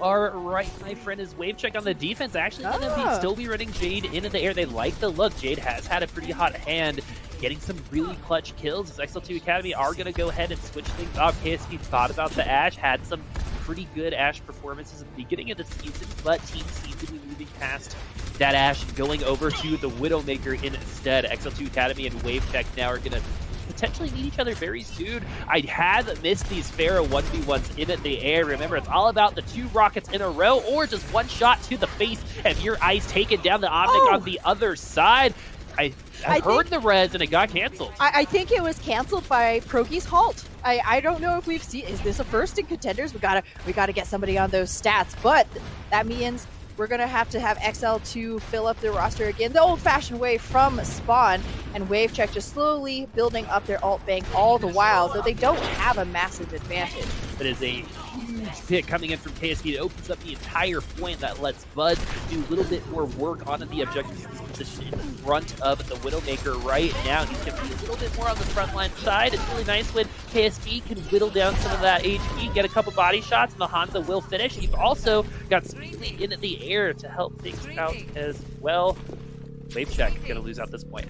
are right, my friend, is Wave Check on the defense. Actually, going to still be running Jade into the air. They like the look. Jade has had a pretty hot hand, getting some really clutch kills. As XL2 Academy are going to go ahead and switch things up. KSP thought about the Ashe, had some pretty good Ashe performances at the beginning of the season, but teams seem to be moving past that Ashe and going over to the Widowmaker instead. XL2 Academy and Wave Check now are going to potentially meet each other very soon. I had missed these Pharah 1v1s in the air. Remember, it's all about the 2 rockets in a row or just 1 shot to the face if your Ice taking down the Omnic on the other side. I heard the res and it got canceled. I think it was canceled by Progi's halt. I don't know if we've seen, is this a first in Contenders? We gotta get somebody on those stats, but that means we're gonna have to have XL2 fill up the roster again the old-fashioned way from spawn, and Wave Check just slowly building up their ult bank all the while, though they don't have a massive advantage. That is a huge pick coming in from KSP. It opens up the entire point that lets Bud do a little bit more work on the objective position in front of the Widowmaker right now. He's going to be a little bit more on the front line side. It's really nice when KSP can whittle down some of that HP, get a couple body shots, and the Hanzo will finish. You've also got Speedly in the air to help things out as well. Wave Check going to lose out this point.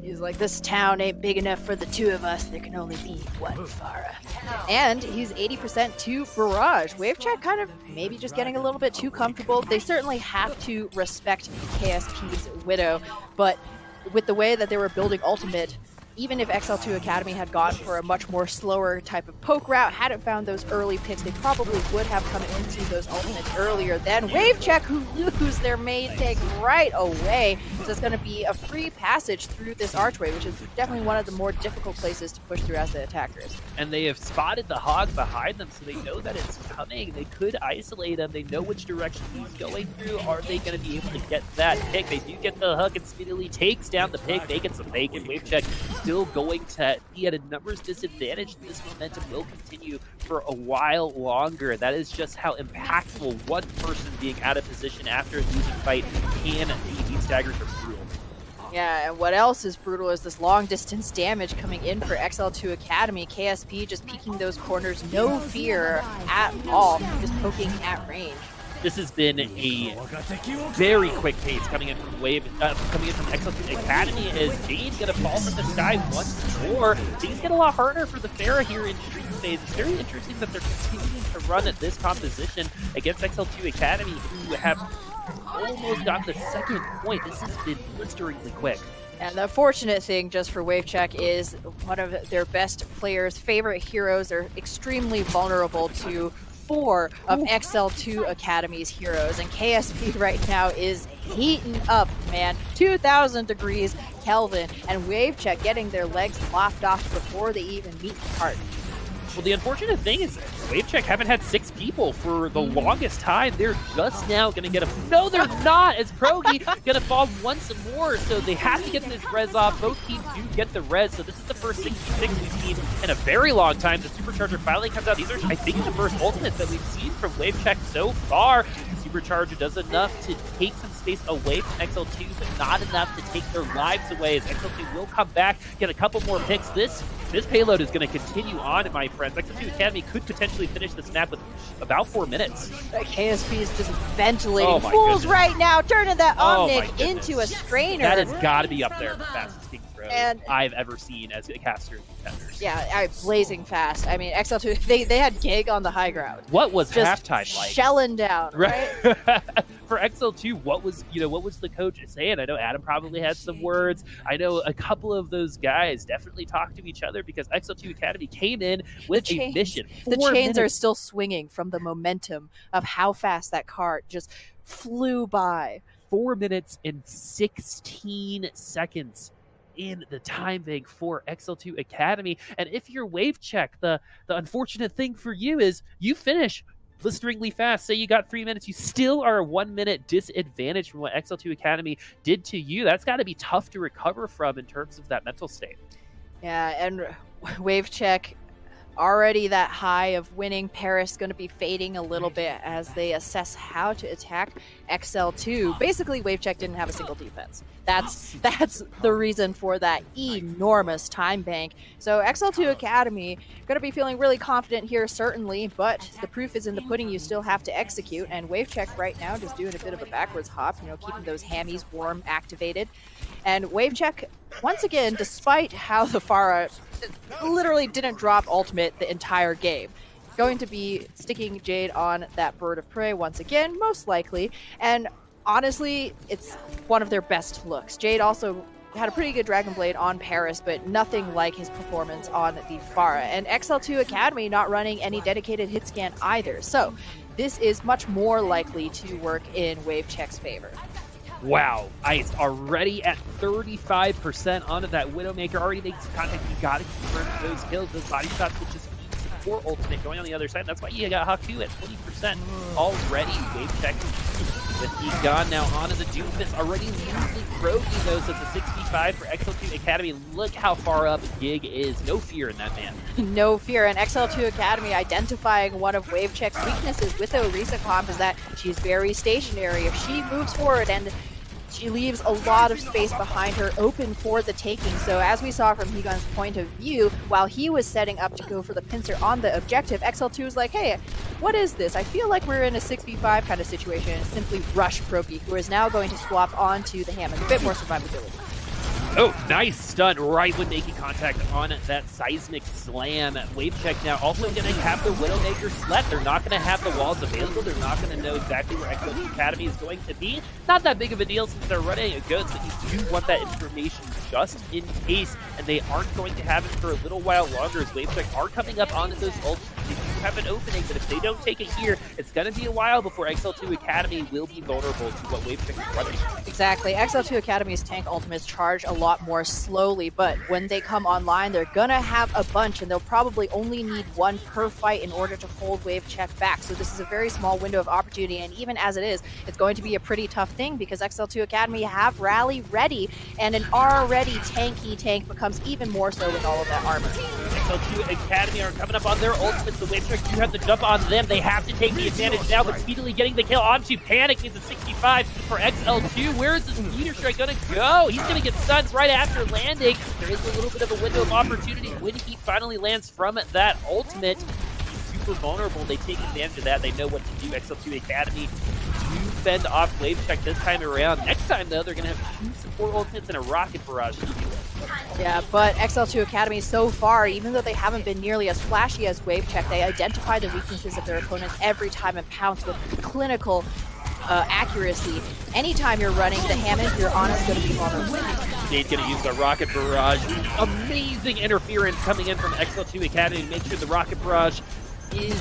He's like, this town ain't big enough for the 2 of us. There can only be 1 Pharah. And he's 80% to Barrage. Wave Check kind of maybe just getting a little bit too comfortable. They certainly have to respect KSP's Widow, but with the way that they were building Ultimate, even if XL2 Academy had gone for a much more slower type of poke route, hadn't found those early picks, they probably would have come into those ultimates earlier than Wave Check, who lose their main pick right away. So it's going to be a free passage through this archway, which is definitely one of the more difficult places to push through as the attackers. And they have spotted the Hog behind them, so they know that it's coming. They could isolate him. They know which direction he's going through. Are they going to be able to get that pick? They do get the hook and speedily takes down the pick. They get some bacon. Wave Check still going to be at a numbers disadvantage. This momentum will continue for a while longer. That is just how impactful one person being out of position after a losing fight can be. These staggers are brutal. Yeah, and what else is brutal is this long distance damage coming in for XL2 Academy. KSP just peeking those corners, no fear at all, just poking at range. This has been a very quick pace coming in from XL2 Academy. Is Jade going to fall from the sky once more? Things get a lot harder for the Pharah here in Street phase. It's very interesting that they're continuing to run at this composition against XL2 Academy, who have almost got the second point. This has been blisteringly quick. And the fortunate thing just for Wave Check is one of their best players' favorite heroes are extremely vulnerable to 4 of XL2 Academy's heroes, and KSP right now is heating up, man. 2,000 degrees Kelvin, and Wave Check getting their legs lopped off before they even meet the cart. Well, the unfortunate thing is Wave Check haven't had 6 people for the longest time. They're just now going to get a... No, they're not! As Progi going to fall once more, so they have to get this res off. Both teams do get the res, so this is the first 66 we've seen in a very long time. The Supercharger finally comes out. These are, I think, the first ultimates that we've seen from Wave Check so far. The Supercharger does enough to take some space away from XL2, but not enough to take their lives away, as XL2 will come back, get a couple more picks. This payload is going to continue on, my friends. XL2 Academy could potentially finish this map with about 4 minutes. KSP is just ventilating fools right now, turning that Omnic into a strainer. That has got to be up there, the fastest king throw I've ever seen as a caster in Contenders. Yeah, blazing fast. I mean, XL2, they had Gig on the high ground. What was just halftime like? Shelling down, right? For XL2, what was the coach saying? I know Adam probably had some words. I know a couple of those guys definitely talked to each other because XL2 Academy came in with a mission. The chains are still swinging from the momentum of how fast that cart just flew by. 4 minutes and 16 seconds in the time bank for XL2 Academy. And if you're Wave Check, the unfortunate thing for you is you finish blisteringly fast. Say you got 3 minutes, you still are a 1 minute disadvantage from what XL2 Academy did to you. That's got to be tough to recover from in terms of that mental state. Yeah, and Wave Check already that high of winning. Paris going to be fading a little bit as they assess how to attack XL2. Basically, WaveCheck didn't have a single defense. That's the reason for that enormous time bank. So XL2 Academy going to be feeling really confident here, certainly, but the proof is in the pudding. You still have to execute, and WaveCheck right now just doing a bit of a backwards hop, you know, keeping those hammies warm activated. And WaveCheck, once again, despite how the Pharah literally didn't drop ultimate the entire game, going to be sticking Jade on that bird of prey once again, most likely. And honestly, it's one of their best looks. Jade also had a pretty good Dragon Blade on Paris, but nothing like his performance on the Pharah. And XL2 Academy not running any dedicated hit scan either. So this is much more likely to work in WaveCheck's favor. Wow, Ice already at 35% onto that Widowmaker, already making some contact. You gotta confirm those kills, those body shots, which is for ultimate going on the other side. That's why you got Haku at 20% already. WaveCheck with the gone now onto the Doofus, already losing Krogi though, so it's a 65 for XL2 Academy. Look how far up Gig is. No fear in that man. No fear, and XL2 Academy identifying one of WaveCheck's weaknesses with the recent comp is that she's very stationary. If she moves forward and she leaves a lot of space behind her open for the taking. So as we saw from Higan's point of view, while he was setting up to go for the pincer on the objective, XL2 was like, hey, what is this? I feel like we're in a 6v5 kind of situation, and simply rush Proki, who is now going to swap onto the Hammond. A bit more survivability. Oh, nice stun right when making contact on that seismic slam. WaveCheck now also going to have the Widowmaker slept. They're not going to have the walls available. They're not going to know exactly where XL2 Academy is going to be. Not that big of a deal since they're running a Ghost, but you do want that information just in case, and they aren't going to have it for a little while longer as WaveCheck are coming up onto those ults. They do have an opening, but if they don't take it here, it's going to be a while before XL2 Academy will be vulnerable to what WaveCheck is running. Exactly. XL2 Academy's tank ultimates charge a lot more slowly, but when they come online, they're going to have a bunch, and they'll probably only need one per fight in order to hold WaveCheck back. So this is a very small window of opportunity, and even as it is, it's going to be a pretty tough thing because XL2 Academy have Rally ready, and an already tanky tank becomes even more so with all of that armor. XL2 Academy are coming up on their ultimates. The WaveCheck do have to jump on them. They have to take the advantage now, but speedily getting the kill onto Panic is a 65 for XL2. Where is this Meteor Strike going to go? He's going to get stunned right after landing. There is a little bit of a window of opportunity when he finally lands from that ultimate. He's super vulnerable. They take advantage of that. They know what to do. XL2 Academy do fend off WaveCheck this time around. Next time, though, they're going to have 2 support ultimates and a rocket barrage to deal with. Yeah, but XL2 Academy so far, even though they haven't been nearly as flashy as WaveCheck, they identify the weaknesses of their opponents every time and pounce with clinical accuracy. Anytime you're running the Hammond, you're honestly going to be vulnerable. Jade's going to use the rocket barrage. Amazing interference coming in from XL2 Academy to make sure the rocket barrage is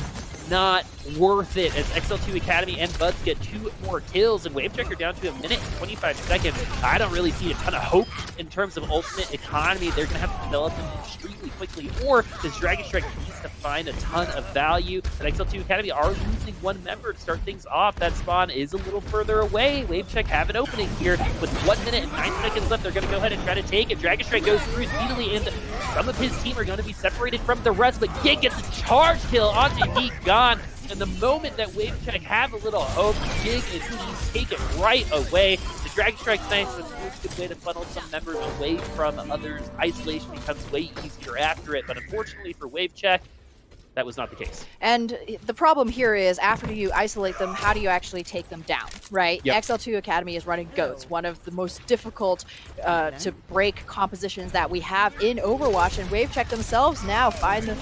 not worth it as XL2 Academy and Buds get 2 more kills, and WaveCheck are down to 1 minute and 25 seconds. I don't really see a ton of hope in terms of ultimate economy. They're going to have to develop them extremely quickly, or this Dragon Strike needs to find a ton of value. But XL2 Academy are losing 1 member to start things off. That spawn is a little further away. WaveCheck have an opening here with 1 minute and 9 seconds left. They're going to go ahead and try to take it. Dragon Strike goes through speedily, and some of his team are going to be separated from the rest, but Gig gets a charge kill onto Heat Gone. And the moment that WaveCheck have a little hope, Gig and Heat take it right away. The Dragon Strike's nice, but it's a good way to funnel some members away from others. Isolation becomes way easier after it, but unfortunately for WaveCheck, that was not the case. And the problem here is, after you isolate them, how do you actually take them down, right? Yep. XL2 Academy is running Goats, one of the most difficult to break compositions that we have in Overwatch, and WaveCheck themselves now find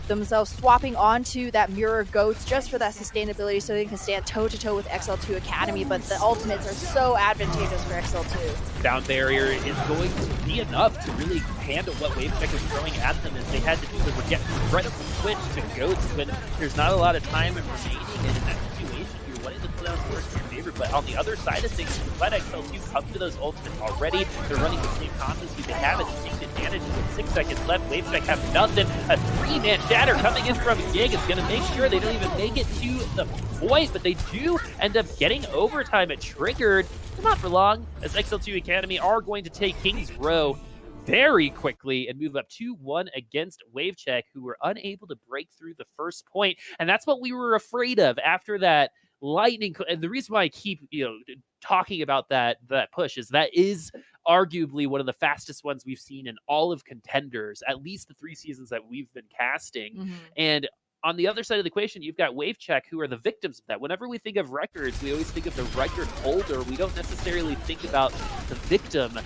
themselves swapping onto that mirror Goats just for that sustainability so they can stand toe-to-toe with XL2 Academy, but the ultimates are so advantageous for XL2. Down barrier is going to be enough to really handle what WaveCheck is throwing at them, as they had to do was get incredibly switch to Goats when there's not a lot of time remaining, and in that situation you're wanting to put out work in your favor. But on the other side of things, let XL2 come to those ultimates already. They're running the same combos they have it to take advantage with 6 seconds left. WaveCheck have nothing. A 3-man shatter coming in from Gig is going to make sure they don't even make it to the point, but they do end up getting overtime. It triggered, but not for long, as XL2 Academy are going to take King's Row very quickly and move up 2-1 against WaveCheck, who were unable to break through the first point. And that's what we were afraid of after that lightning. And the reason why I keep, talking about that push is that is arguably one of the fastest ones we've seen in all of Contenders, at least the 3 seasons that we've been casting. And on the other side of the equation, you've got WaveCheck, who are the victims of that. Whenever we think of records, we always think of the record holder. We don't necessarily think about the victim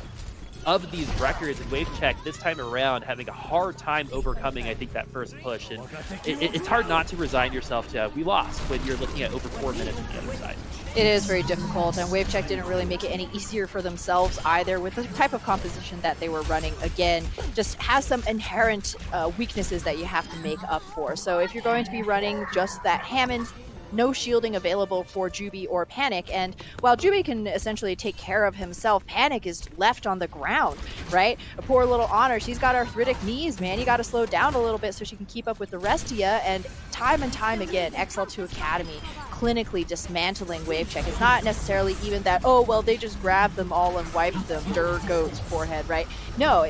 of these records. And WaveCheck this time around having a hard time overcoming, I think, that first push. And it's hard not to resign yourself to we lost when you're looking at over 4 minutes on the other side. It is very difficult, and WaveCheck didn't really make it any easier for themselves either with the type of composition that they were running. Again, just has some inherent weaknesses that you have to make up for. So if you're going to be running just that Hammond, no shielding available for Juby or Panic, and while Juby can essentially take care of himself, Panic is left on the ground, right? A poor little Honor, she's got arthritic knees, man. You got to slow down a little bit so she can keep up with the rest of you, and time again, XL2 Academy clinically dismantling WaveCheck. It's not necessarily even that, oh, well, they just grabbed them all and wiped them, goat's forehead, right? No,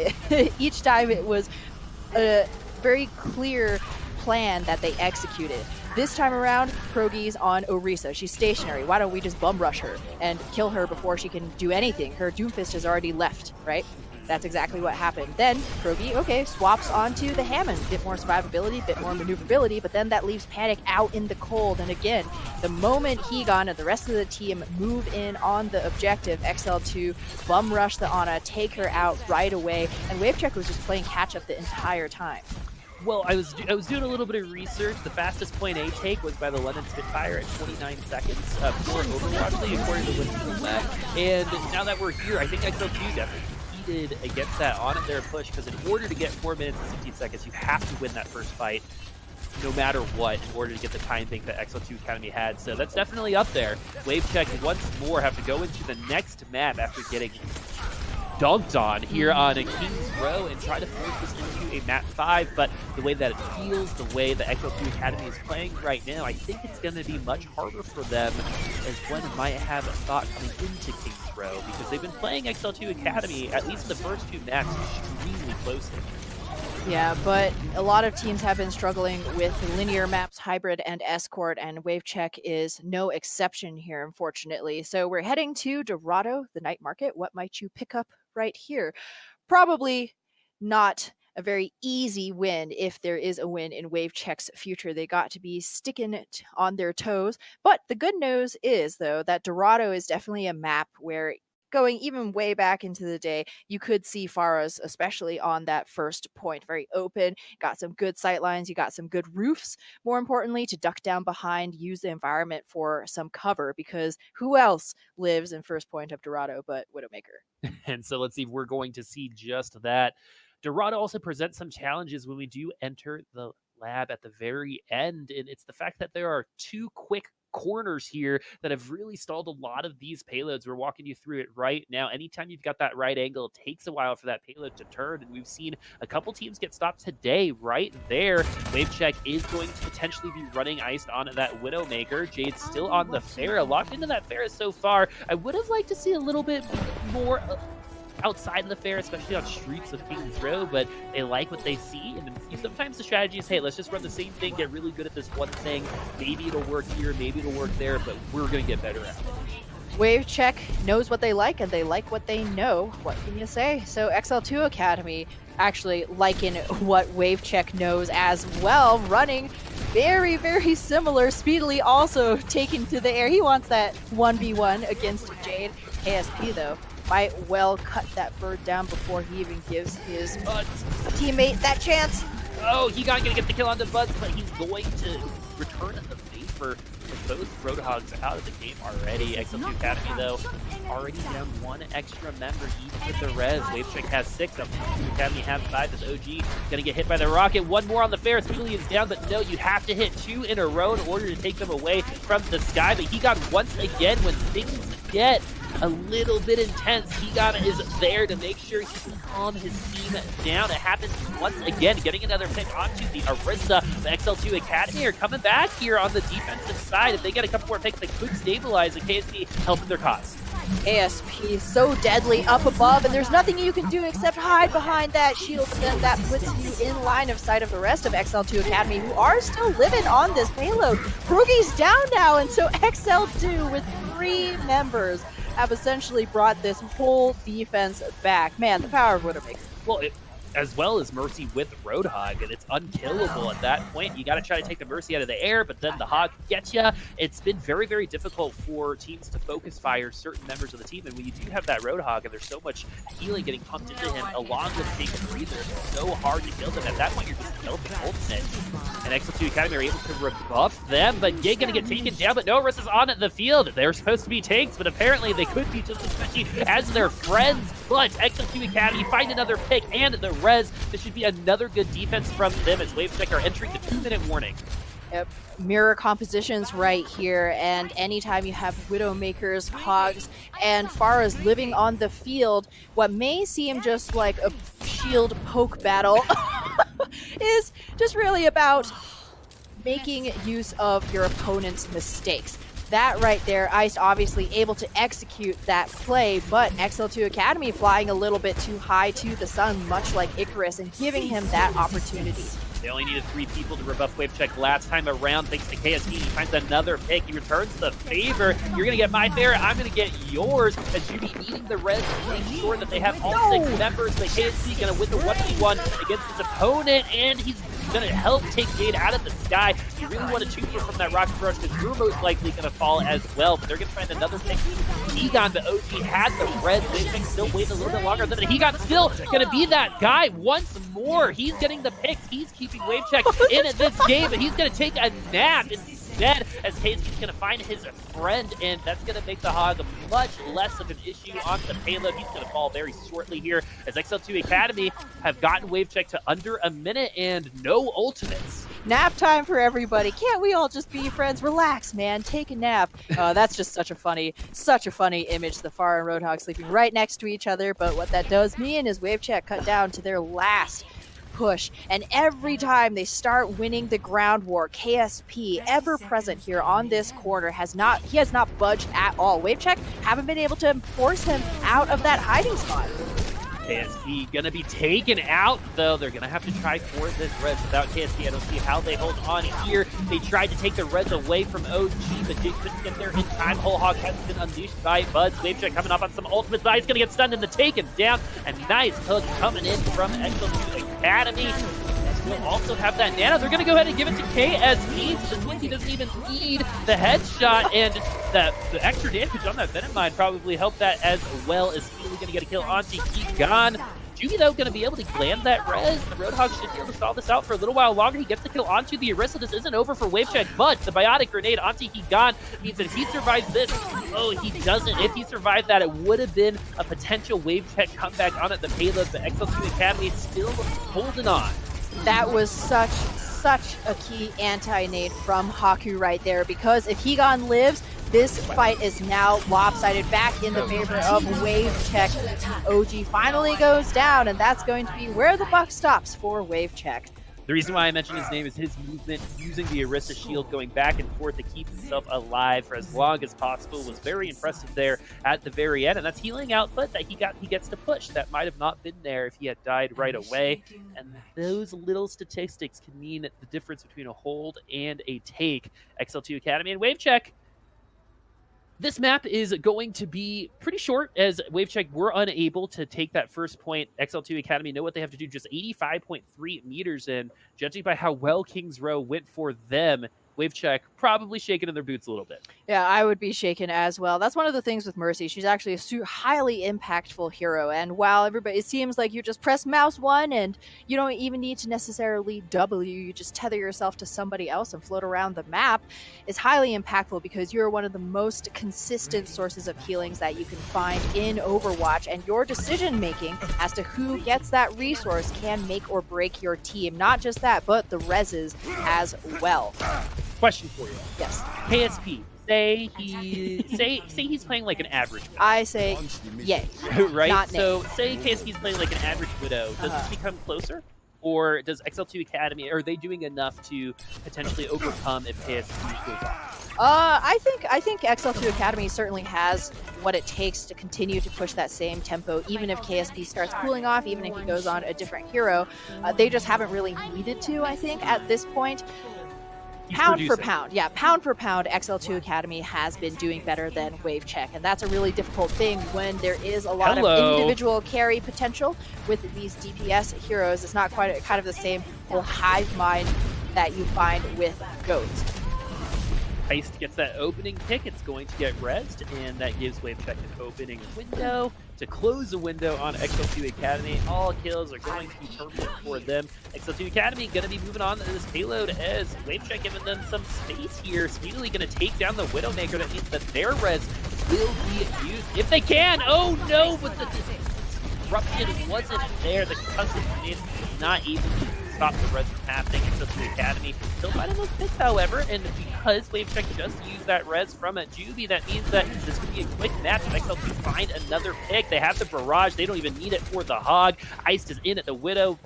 each time it was a very clear plan that they executed. This time around, Krogi's on Orisa. She's stationary. Why don't we just bum rush her and kill her before she can do anything? Her Doomfist has already left, right? That's exactly what happened. Then Krogi, okay, swaps onto the Hammond. Bit more survivability, bit more maneuverability, but then that leaves Panic out in the cold. And again, the moment Hegon and the rest of the team move in on the objective, XL2 bum rush the Ana, take her out right away, and WaveCheck was just playing catch up the entire time. Well, I was doing a little bit of research. The fastest point A take was by the London Spitfire at 29 seconds for Overwatch League, according to Winston. And now that we're here, I think XL2 definitely competed against that on their push, because in order to get 4 minutes and 16 seconds, you have to win that first fight, no matter what, in order to get the time bank that XL2 Academy had. So that's definitely up there. WaveCheck once more have to go into the next map after getting dunked on here on a King's Row and try to force this into a map 5, but the way that it feels, the way the XL2 Academy is playing right now, I think it's going to be much harder for them as one might have thought coming into King's Row, because they've been playing XL2 Academy, at least the first 2 maps, extremely closely. Yeah, but a lot of teams have been struggling with linear maps, hybrid, and escort, and WaveCheck is no exception here, unfortunately. So we're heading to Dorado, the night market. What might you pick up right here? Probably not a very easy win, if there is a win in WaveCheck's future. They got to be sticking it on their toes. But the good news is, though, that Dorado is definitely a map where, going even way back into the day, you could see Pharahs, especially on that first point. Very open, got some good sight lines, you got some good roofs, more importantly, to duck down behind, use the environment for some cover, because who else lives in first point of Dorado but Widowmaker? And so let's see if we're going to see just that. Dorado also presents some challenges when we do enter the lab at the very end, and it's the fact that there are 2 quick corners here that have really stalled a lot of these payloads. We're walking you through it right now. Anytime you've got that right angle, it takes a while for that payload to turn, and we've seen a couple teams get stopped today right there. WaveCheck is going to potentially be running iced on that Widowmaker. Jade's still on the Pharah, locked into that Pharah so far. I would have liked to see a little bit more outside of the fair, especially on streets of King's Row, but they like what they see, and sometimes the strategy is, hey, let's just run the same thing, get really good at this one thing, maybe it'll work here, maybe it'll work there, but we're going to get better at it. WaveCheck knows what they like, and they like what they know. What can you say? So XL2 Academy actually liking what WaveCheck knows as well, running very, very similar, speedily also taken to the air. He wants that 1v1 against Jade. KSP, though, might well cut that bird down before he even gives his teammate that chance. Oh, he got gonna get the kill on the Buds, but he's going to return the favor for both Roadhogs out of the game already. XL2 Academy, though, already down 1 extra member each with the res. WaveCheck has 6, XL2 Academy has 5. This OG gonna get hit by the rocket. 1 more on the fair. Speedily is down, but no, you have to hit 2 in a row in order to take them away from the sky. But he got once again, when things get a little bit intense, Hegon is there to make sure he can calm his team down. It happens once again, getting another pick onto the Orisa. The XL2 Academy are coming back here on the defensive side. If they get a couple more picks, they could stabilize, and KSP helping their cause. ASP so deadly up above, and there's nothing you can do except hide behind that shield, but then that puts you in line of sight of the rest of XL2 Academy, who are still living on this payload. Krogi's down now, and so XL2 with 3 members have essentially brought this whole defense back. Man, the power of Widowmaker. Well, as well as Mercy with Roadhog, and it's unkillable at that point. You got to try to take the Mercy out of the air, but then the Hog gets you. It's been very, very difficult for teams to focus fire certain members of the team, and when you do have that Roadhog, and there's so much healing getting pumped into him, along with taking breather, it's so hard to kill them. At that point, you're just melting ultimate. And XL2 Academy are able to rebuff them, but Gig gonna get taken down, but no Riss is on the field. They're supposed to be tanks, but apparently they could be just as fishy as their friends. But XL2 Academy find another pick and the res. This should be another good defense from them as WaveCheck are entering the 2-minute warning. Yep. Mirror compositions right here, and anytime you have Widowmakers, Hogs, and Pharahs living on the field, what may seem just like a shield poke battle is just really about making use of your opponent's mistakes. That right there, Ice obviously able to execute that play, but XL2 Academy flying a little bit too high to the sun, much like Icarus, and giving him that opportunity. They only needed 3 people to rebuff WaveCheck last time around, thanks to KSP. He finds another pick. He returns the favor. You're going to get my fair. I'm going to get yours. As Judy eating the res to make sure that they have all 6 members. But KSP going to win the 1v1 against his opponent, and he's going to help take Jade out of the sky. You really want to choose her from that rocket rush because you're most likely going to fall as well. But they're going to find another pick. Hegon, the OG, had the res. WaveCheck still waiting a little bit longer. Then Hegon's still going to be that guy once more. He's getting the picks. He's keeping WaveCheck in this game, but he's going to take a nap instead as KSP's going to find his friend, and that's going to make the Hog much less of an issue on the payload. He's going to fall very shortly here as XL2 Academy have gotten WaveCheck to under a minute and no ultimates. Nap time for everybody. Can't we all just be friends? Relax, man. Take a nap. That's just such a funny image. The Pharah and Roadhog sleeping right next to each other, but what that does mean is WaveCheck cut down to their last push, and every time they start winning the ground war, KSP, ever present here on this corner, has not budged at all. WaveCheck haven't been able to force him out of that hiding spot. KSP gonna be taken out, though. They're gonna have to try for this res. Without KSP, I don't see how they hold on here. They tried to take the res away from OG, but they couldn't get there in time. Whole Hog has been unleashed by Buds. WaveCheck coming up on some ultimates, but he's gonna get stunned and the taken down. A nice hook coming in from XL2 Academy. We'll also have that nano. They're going to go ahead and give it to KSP. So this means he doesn't even need the headshot, and the extra damage on that Venom Mine probably helped that as well. As Healy going to get a kill onto Hegon. Judy, though, going to be able to land that res. The Roadhog should be able to stall this out for a little while longer. He gets the kill onto the Orisa. This isn't over for WaveCheck, but the Biotic Grenade onto Hegon means that if he survives this, oh, he doesn't. If he survived that, it would have been a potential WaveCheck comeback on it. The payload, the XL2 Academy still holding on. That was such a key anti-nade from Haku right there, because if Hegon lives, this fight is now lopsided back in the favor of WaveCheck. OG finally goes down, and that's going to be where the buck stops for WaveCheck. The reason why I mentioned his name is his movement using the Orisa shield, going back and forth to keep himself alive for as long as possible, was very impressive there at the very end. And that's healing output that he gets to push. That might have not been there if he had died right away. And those little statistics can mean the difference between a hold and a take. XL2 Academy and WaveCheck. This map is going to be pretty short, as WaveCheck were unable to take that first point. XL2 Academy know what they have to do, just 85.3 meters in. Judging by how well King's Row went for them, WaveCheck probably shaking in their boots a little bit. Yeah, I would be shaken as well. That's one of the things with Mercy. She's actually a highly impactful hero. And while it seems like you just press mouse 1 and you don't even need to necessarily W, you just tether yourself to somebody else and float around the map, is highly impactful because you're one of the most consistent sources of healings that you can find in Overwatch. And your decision making as to who gets that resource can make or break your team. Not just that, but the reses as well. Question for you. Yes. KSP, say he's playing like an average Widow. I say yay. Right? Not so say KSP's playing like an average Widow. Does this become closer? or does XL2 Academy, are they doing enough to potentially overcome if KSP goes off? I think XL2 Academy certainly has what it takes to continue to push that same tempo, even if KSP starts cooling off, even if he goes on a different hero. They just haven't really needed to, I think, at this point. Pound for pound, XL2 Academy has been doing better than WaveCheck, and that's a really difficult thing when there is a lot of individual carry potential with these DPS heroes. It's not quite kind of the same whole hive mind that you find with goats. Heist gets that opening pick, it's going to get rezzed, and that gives WaveCheck an opening window to close the window on XL2 Academy. All kills are going to be permanent for them. XL2 Academy going to be moving on to this payload as WaveCheck giving them some space here. Speedily going to take down the Widowmaker. That means that their res will be used if they can. Oh no, but the disruption wasn't there. The custom is not able to stop the res from happening. XL2 Academy still finding those picks, however, and because WaveCheck just used that res from a Juby, that means that this could be a quick match. XL2 find another pick. They have the barrage. They don't even need it for the hog. Iced is in at the window.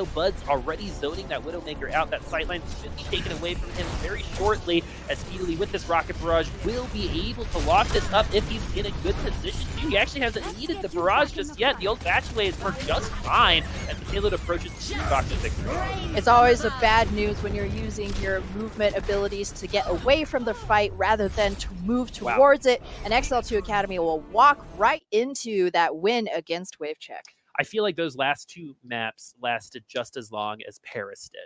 Bud's already zoning that Widowmaker out. That sightline should be taken away from him very shortly, as Speedily with this rocket barrage will be able to lock this up if he's in a good position too. He actually hasn't needed the barrage just yet. The old-fashioned way has worked just fine as the payload approaches the rocket victory. It's always a bad news when you're using your movement abilities to get away from the fight rather than to move towards it. And XL2 Academy will walk right into that win against WaveCheck. I feel like those last two maps lasted just as long as Paris did.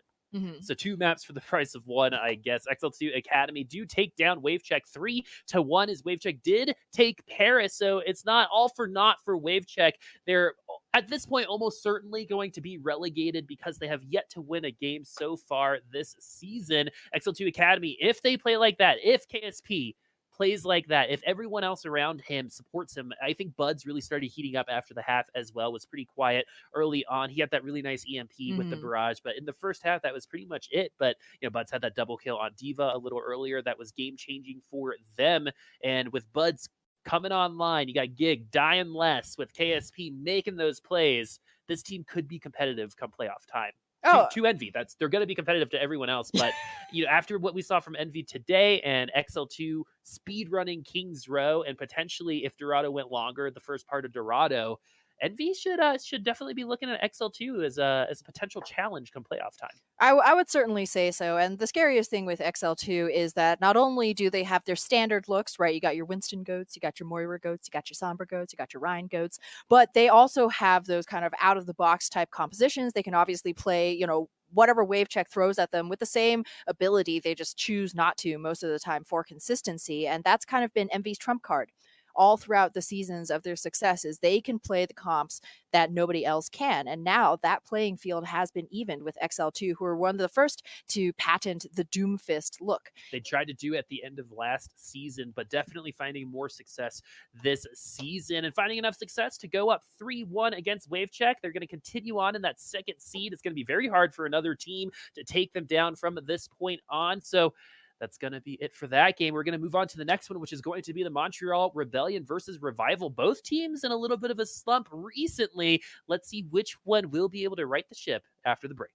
So 2 maps for the price of 1, I guess. XL2 Academy do take down WaveCheck 3-1 as WaveCheck did take Paris. So it's not all for naught for WaveCheck. They're at this point almost certainly going to be relegated because they have yet to win a game so far this season. XL2 Academy, if they play like that, if KSP plays like that, if everyone else around him supports him, I think Bud's really started heating up after the half as well. Was pretty quiet early on. He had that really nice EMP with the barrage, but in the first half, that was pretty much it. But Bud's had that double kill on D.Va a little earlier. That was game changing for them. And with Bud's coming online, you got Gig dying less with KSP making those plays. This team could be competitive come playoff time. To Envy, they're going to be competitive to everyone else, but after what we saw from Envy today and XL2 speed running King's Row, and potentially if Dorado went longer, the first part of Dorado, Envy should definitely be looking at XL2 as a potential challenge come playoff time. I would certainly say so. And the scariest thing with XL2 is that not only do they have their standard looks, right? You got your Winston goats, you got your Moira goats, you got your Sombra goats, you got your Ryan goats, but they also have those kind of out of the box type compositions. They can obviously play, whatever WaveCheck throws at them with the same ability. They just choose not to most of the time for consistency. And that's kind of been Envy's trump card all throughout the seasons of their successes. They can play the comps that nobody else can. And now that playing field has been evened with XL2, who are one of the first to patent the Doomfist look. They tried to do it at the end of last season, but definitely finding more success this season and finding enough success to go up 3-1 against WaveCheck. They're going to continue on in that second seed. It's going to be very hard for another team to take them down from this point on. So that's going to be it for that game. We're going to move on to the next one, which is going to be the Montreal Rebellion versus Revival. Both teams in a little bit of a slump recently. Let's see which one will be able to right the ship after the break.